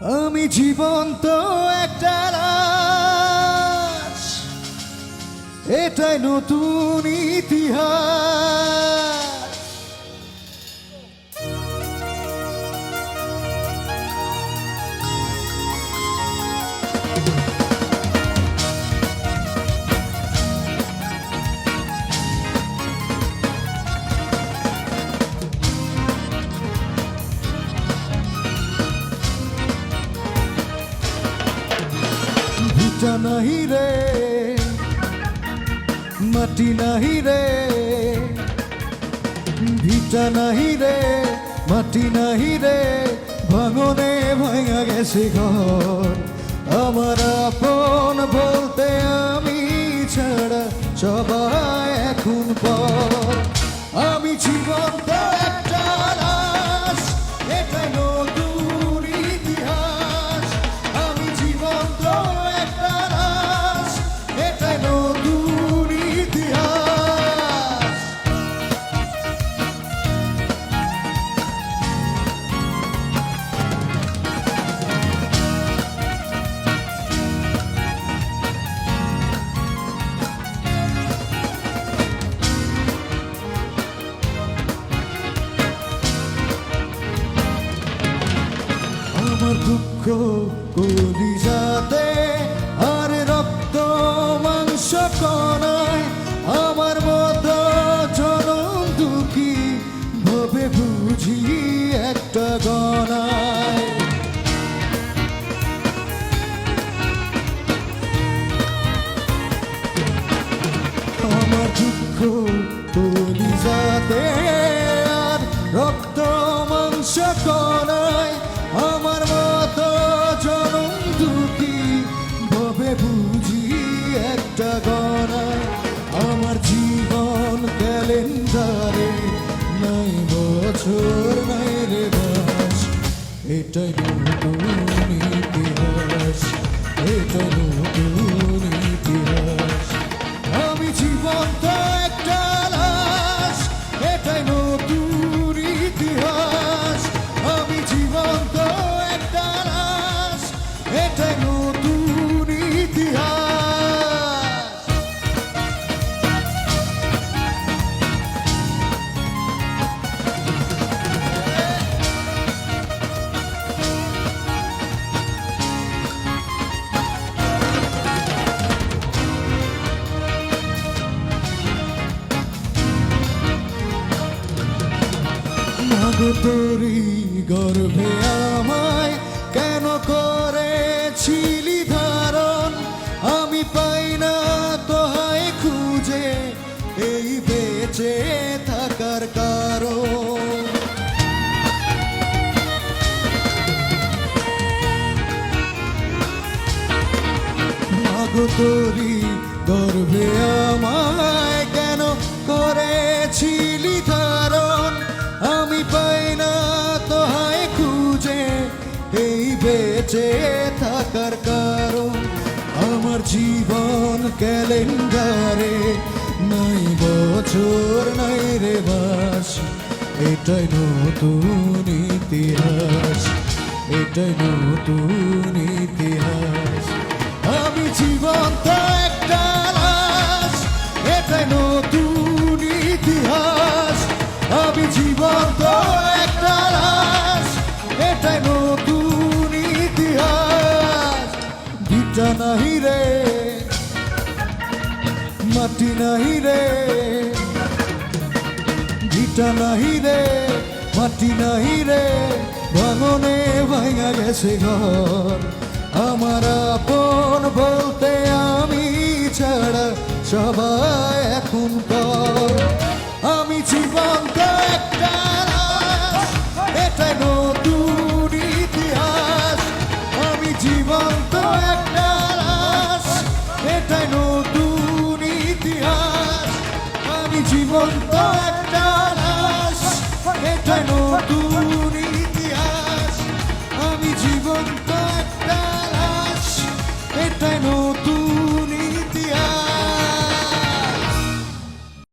আমি জীবন্ত একটা লাশ, এটাই নতুন ইতিহাস। ভিটা নাহি রে, মাটি নাহি রে, ভিটা নাহি রে, মাটি নাহি রে, ভাঙনে ভাঙা গেছে ঘর। আমার আপন বলতে আমি ছাড়া সবাই এখন পর। আমি জীবন্ত একটা লাশ, এটা নতুন ইতিহাস। আমি জীবন্ত একটা লাশ, এটা নতুন ইতিহাস। আমার দুঃখ কলিজাতে আর রক্ত মাংস কণায়, আমার মতো জনম দুঃখী ভবে বুঝি একটা গণায়। আমার দুঃখ কলিজাতে আর রক্ত মাংস কণায়, আমার মতো জনম দুঃখী ভবে বুঝি একটা গণায়। আমার জীবন ক্যালেন্ডারে নাই বছর নাই রে মাস, এটাই নতুন ইতিহাস, এটাই নতুন ইতিহাস। আমি জীবন্ত একটা লাশ, এটাই নতুন ইতিহাস। আমি জীবন্ত একটা লাশ, এটাই নতুন ইতিহাস। মাগো তোরি গর্ভে আমায় কেন করেছিলি ধারণ? আমি পাই না তোহায় খুঁজে এই বেঁচে থাকার কারণ। মাগো তোরি গর্ভে আমায় কেন করেছিলি ধারণ? আমি পাই না তোহায় খুঁজে এই বেঁচে থাকার কারণ। আমার জীবন ক্যালেন্ডারে নাই বছর নাই রে মাস, এটাই নতুন ইতিহাস, এটাই নতুন ইতিহাস। আমি জীবন্ত একটা লাশ, এটাই নতুন ইতিহাস। আমি জীবন্ত একটা লাশ, এটাই নতুন ইতিহাস। ভিটা নাহি রে, মাটি নাহি রে, ভিটা নাহি রে, মাটি নাহি রে, ভাঙনে ভাঙা গেছে ঘর। আমার আপন বলতে আমি ছাড়া সবাই এখন পর।